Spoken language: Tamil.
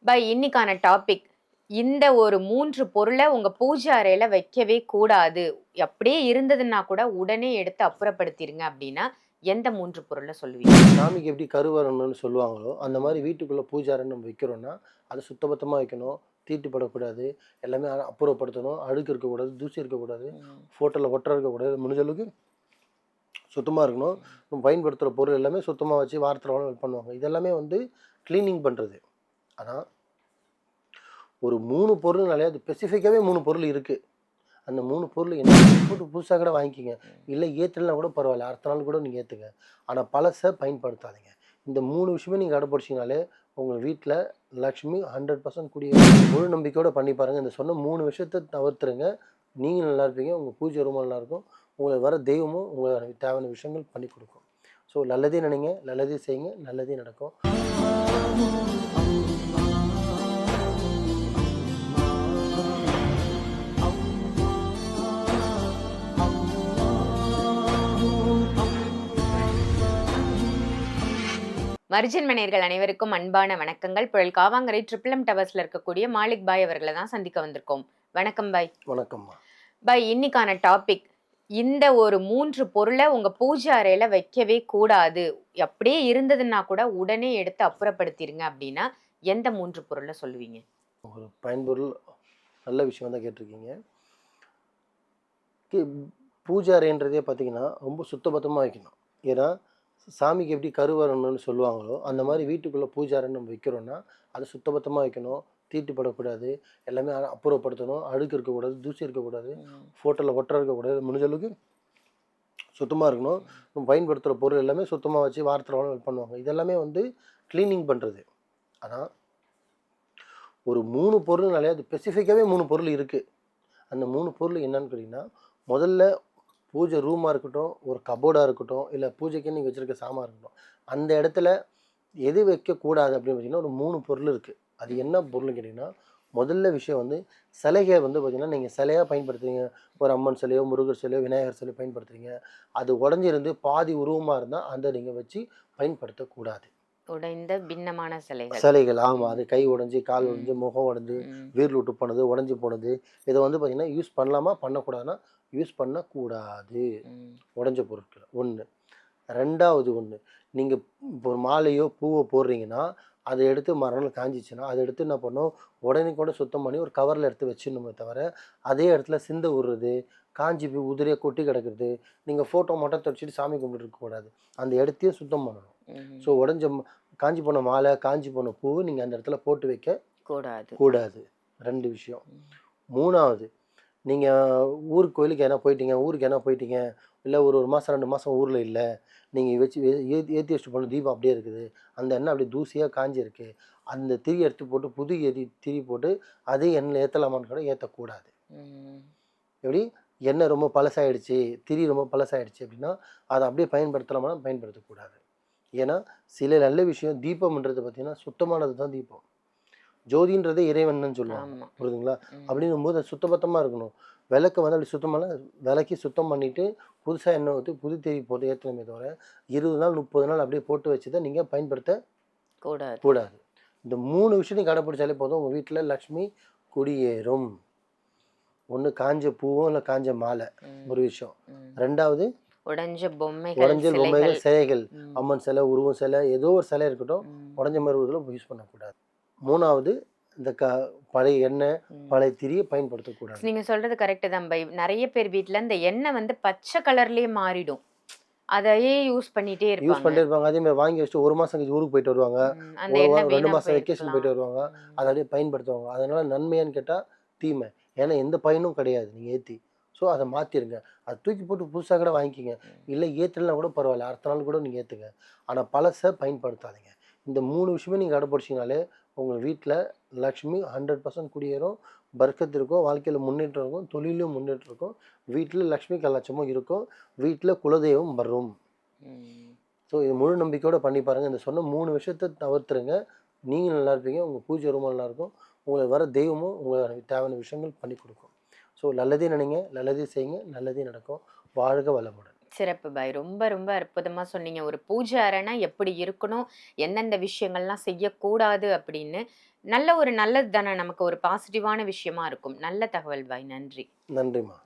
இன்னைக்கான டாபிக் இந்த ஒரு 3 பொருள உங்க பூஜை அறையில வைக்கவே கூடாது. அப்படியே இருந்ததுன்னா கூட உடனே எடுத்து அப்புறப்படுத்திருங்க அப்படின்னா, எந்த 3 பொருள சொல்லுவீங்க? சாமிக்கு எப்படி கருவறணும்னு சொல்லுவாங்களோ, அந்த மாரி வீட்டுக்குள்ள பூஜை அறைன்னு நம்ம வைக்கிறோம்னா, அத சுத்தபத்தமா வைக்கணும். தீட்டுப்படக்கூடாது. எல்லாமே அப்புறப்படுத்தணும். அழுக்கு இருக்கக்கூடாது, தூசி இருக்கக்கூடாது. ம். ஃபோட்டோல ஒட்டற இருக்கக்கூடாது. முடிஞ்ச அளவுக்கு சுத்தமா இருக்கணும். நம்ம பயன்படுத்துற பொருள் எல்லாமே சுத்தமா வச்சு வாரத்துல ஒரு நாள் பண்ணுவாங்க. இதெல்லாமே வந்து கிளீனிங் பண்றது. ஆனா, ஒரு 3 பொருள்னாலே அது ஸ்பெசிஃபிக்காவே 3 பொருள் இருக்கு. அந்த 3 பொருள் என்ன போட்டு புதுசா கூட வாங்கிக்கங்க. இல்ல ஏத்தலனா கூட பரவால்ல. அடுத்த நாள் கூட நீங்க ஏத்துங்க. ஆனா பழச பயன்படுத்தாதீங்க. இந்த 3 விஷயமே நீங்க கடைபிடிச்சீங்கனாலே, உங்க வீட்ல லக்ஷ்மி 100% முழு நம்பிக்கையோட பண்ணி பாருங்க. இந்த சொன்ன 3 விஷயத்த தவிர்த்துருங்க. நீங்க நல்லா இருப்பீங்க. உங்க பூஜை ரூமும் நல்லாருக்கும். உங்களுக்கு வர தெய்வமும் உங்களுக்கு தேவையான விஷயங்கள் பண்ணி குடுக்கும். ஸோ நல்லதே நினைங்க, நல்லதே செய்யுங்க, நல்லதே நடக்கும். மர்ஜன் மனையர்கள் அனைவருக்கும் அன்பான வணக்கங்கள். புழல் காவாங்கரை ட்ரிபிள் எம் டவர்ஸ்ல இருக்கக்கூடிய மாலிக் பாய் அவர்கள தான் சந்திக்க வந்திருக்கோம். வணக்கம் பாய். வணக்கம்மா. இன்னைக்கான டாபிக் இந்த ஒரு 3 பொருள உங்க பூஜை அறையில வைக்கவே கூடாது. அப்படியே இருந்ததுன்னா கூட உடனே எடுத்து அப்புறப்படுத்திருங்க அப்படின்னா, எந்த 3 பொருள சொல்லுவீங்க? ஒரு பயன்பொருள் நல்ல விஷயம் தான் கேட்டிருக்கீங்க. கி பூஜை அறைன்றதே பார்த்தீங்கன்னா, ரொம்ப சுத்தபத்தமா வைக்கணும். ஏன்னா, சாமிக்கு எப்படி கருவறணும்னு சொல்லுவாங்களோ, அந்த மாரி வீட்டுக்குள்ள பூஜை அறைன்னு நம்ம வைக்கிறோம்னா, அத சுத்தபத்தமா வைக்கணும். தீட்டுப்படக்கூடாது. எல்லாமே அப்புறப்படுத்தணும். அழுக்கு இருக்கக்கூடாது, தூசி இருக்கக்கூடாது. ம். ஃபோட்டோல ஒட்டற இருக்கக்கூடாது. முடிஞ்ச அளவுக்கு சுத்தமா இருக்கணும். நம்ம பயன்படுத்துற பொருள் எல்லாமே சுத்தமா வச்சு வாரத்துல ஒரு நாள் பண்ணுவாங்க. இதெல்லாமே வந்து கிளீனிங் பண்றது. ஆனா, ஒரு 3 பொருள்னாலே அது ஸ்பெசிஃபிக்காவே 3 பொருள் இருக்கு. அந்த 3 பொருள் என்னன்னு கேட்டீங்கன்னா, முதல்ல பூஜை ரூமா இருக்கட்டும், ஒரு கபோர்டா இருக்கட்டும், இல்ல பூஜைக்குன்னு நீங்க வச்சிருக்க சாமான் இருக்கட்டும். அந்த இடத்துல எது வைக்கக்கூடாது அப்படின்னு பார்த்தீங்கன்னா, ஒரு 3 பொருள் இருக்கு. அது என்ன பொருள்னு கேட்டீங்கன்னா, முதல்ல விஷயம் வந்து சிலைக வந்து பார்த்தீங்கன்னா, நீங்க சிலையா பயன்படுத்துறீங்க. ஒரு அம்மன் சிலையோ, முருகர் சிலையோ, விநாயகர் சிலையோ பயன்படுத்துறீங்க. அது உடைஞ்சிருந்து பாதி உருவமா இருந்தா, அத நீங்க வச்சு பயன்படுத்தக்கூடாது. உடைந்த பின்னமான சிலைகள். சிலைகள் ஆமா. ம். அது கை உடைஞ்சு, கால் ம். உடைஞ்சு, முகம் உடைஞ்சு, ம். விரல் விட்டு போனது, உடைஞ்சு போனது. இத வந்து பார்த்தீங்கன்னா, யூஸ் பண்ணலாமா? பண்ணக்கூடாதுன்னா, யூஸ் பண்ணக்கூடாது. ம். உடைஞ்ச பொருட்கள. 1. 2வது ஒண்ணு, நீங்க இப்போ ஒரு மாலையோ, பூவோ போடுறீங்கன்னா, அத எடுத்து மறுநாள் காய்ஞ்சிச்சுன்னா, அத எடுத்து என்ன பண்ணணும், உடனேக்கூட சுத்தம் பண்ணி ஒரு கவர்ல எடுத்து வச்சிடணுமே தவிர, அதே இடத்துல சிந்த விடுறது, காஞ்சு போய் உதிரியா கொட்டி கிடக்குறது, நீங்க ஃபோட்டோ மட்டும் தொடச்சிட்டு சாமி கும்பிட்டுட்டு இருக்கக்கூடாது. அந்த இடத்தையே சுத்தம் பண்ணணும். ம். ஸோ உடைஞ்ச காஞ்சு போன மாலை, காஞ்சு போன பூவு நீங்க அந்த இடத்துல போட்டு வைக்க கூடாது. கூடாது. 2 விஷயம். ம். 3வது நீங்க ஊருக்கு கோயிலுக்கு எதனா போயிட்டீங்க, ஊருக்கு எதனா போயிட்டீங்க. இல்ல ஒரு 1 மாசம், 2 மாசம் ஊர்ல இல்ல. நீங்க வச்சு ஏத்தி வச்சுட்டு போன தீபம் அப்படியே இருக்குது. அந்த எண்ணெய் அப்படியே தூசியா காய்ஞ்சிருக்கு. அந்த திரி எடுத்து போட்டு புது திரி போட்டு அதே எண்ணெயில ஏத்தலாமான்னு கூட ஏத்தக்கூடாது. ம். எப்படி? எண்ணெய் ரொம்ப பழசாயிடுச்சு, திரி ரொம்ப பழசாயிடுச்சு அப்படின்னா, அத அப்படியே பயன்படுத்தலாமான்னா பயன்படுத்தக்கூடாது. ஏன்னா, சில நல்ல விஷயம் தீபம்ன்றது பார்த்தீங்கன்னா, சுத்தமானது தான் தீபம். ஜோதின்றதே இறைவன்னு சொல்லுவாங்க. ஆமா. புரியுதுங்களா? ம். அப்படிங்கும்போது அது சுத்தபத்தமா இருக்கணும். விளக்க வந்து அப்படி சுத்தமான விளக்கி சுத்தம் பண்ணிட்டு, புதுசா எண்ணெய் ஊத்தி, புது திரி போட்டு ஏத்தணுமே தவிர, 20 நாள், 30 நாள் அப்படியே போட்டு வச்சத நீங்க பயன்படுத்தக்கூடாது. கூடாது. இந்த 3 விஷயம் நீங்க கடைப்பிடிச்சாலே போதும், உங்க வீட்ல லக்ஷ்மி குடியேறும். 1 காஞ்ச பூவோ, இல்ல காஞ்ச மாலை, ம். ஒரு விஷயம். ம். 2வது உடைஞ்ச பொம்மைகள், உடைஞ்ச சிலைகள். பொம்மைகள், சிலைகள். ம். அம்மன் சிலை, உருவம் சிலை, ஏதோ ஒரு சிலை இருக்கட்டும். ம். உடைஞ்ச மாரி உருவத்துல யூஸ் பண்ணக்கூடாது. 3வது இந்த பழைய எண்ணெய், ம். பழைய திரிய பயன்படுத்தக்கூடாது. நீங்க சொல்றது கரெக்ட்டு தான் பை. நெறைய பேர் வீட்ல இந்த எண்ணெய் வந்து பச்சை கலர்லயே மாறிடும். அதையே யூஸ் பண்ணிட்டே யூஸ் இருப்பாங்க. பண்ணிட்டே இருப்பாங்க. அதே மாரி வாங்கி வச்சுட்டு 1 மாசம் கழிச்சு ஊருக்கு போயிட்டு வருவாங்க. ம். அந்த 1 எண்ணெய் வாரம் 2 வீணா மாசம் வெக்கேஷன் போயிருக்கலாம். போயிட்டு வருவாங்க. ம். அத அப்படியே பயன்படுத்துவாங்க. அதனால நன்மையான்னு கேட்டா தீமை. ஏன்னா எந்த பயனும் கிடையாது நீங்க ஏத்தி. ஸோ அத மாத்திருங்க. அத தூக்கி போட்டு புதுசா கூட வாங்கிக்கங்க. ம். இல்ல ஏத்தலனா கூட பரவால்ல. அடுத்த நாள் கூட நீங்க ஏத்துங்க. ஆனா பழச பயன்படுத்தாதீங்க. இந்த 3 விஷயமே நீங்க கடைபிடிச்சீங்கனாலே, உங்க வீட்ல லக்ஷ்மி 100% குடியேறும். பர்க்கத் இருக்கும். வாழ்க்கையில முன்னேற்றம் இருக்கும். தொழிலும் முன்னேற்றம் இருக்கும். வீட்ல லக்ஷ்மி கலாட்சமும் இருக்கும். வீட்ல குலதெய்வம் வரும். ம். ஸோ இது முழு நம்பிக்கையோட பண்ணி பாருங்க. இந்த சொன்ன 3 விஷயத்த தவிர்த்துருங்க. நீங்க நல்லா இருப்பீங்க. உங்க பூஜை ரூமும் நல்லாயிருக்கும். உங்களுக்கு வர தெய்வமும் உங்களுக்கு தேவையான விஷயங்கள் பண்ணி குடுக்கும். ஸோ நல்லதே நினைங்க, நல்லதே செய்யுங்க, நல்லதே நடக்கும். வாழ்க வளமுடன். சிறப்பு பாய். ரொம்ப ரொம்ப அற்புதமா சொன்னீங்க. ஒரு பூஜை அறைன்னா எப்படி இருக்கணும்? எந்தெந்த விஷயங்கள்லாம் செய்யக்கூடாது அப்படின்னு. நல்ல ஒரு நல்லது தானே, நமக்கு ஒரு பாசிட்டிவான விஷயமா இருக்கும். நல்ல தகவல் பாய், நன்றி. நன்றிம்மா.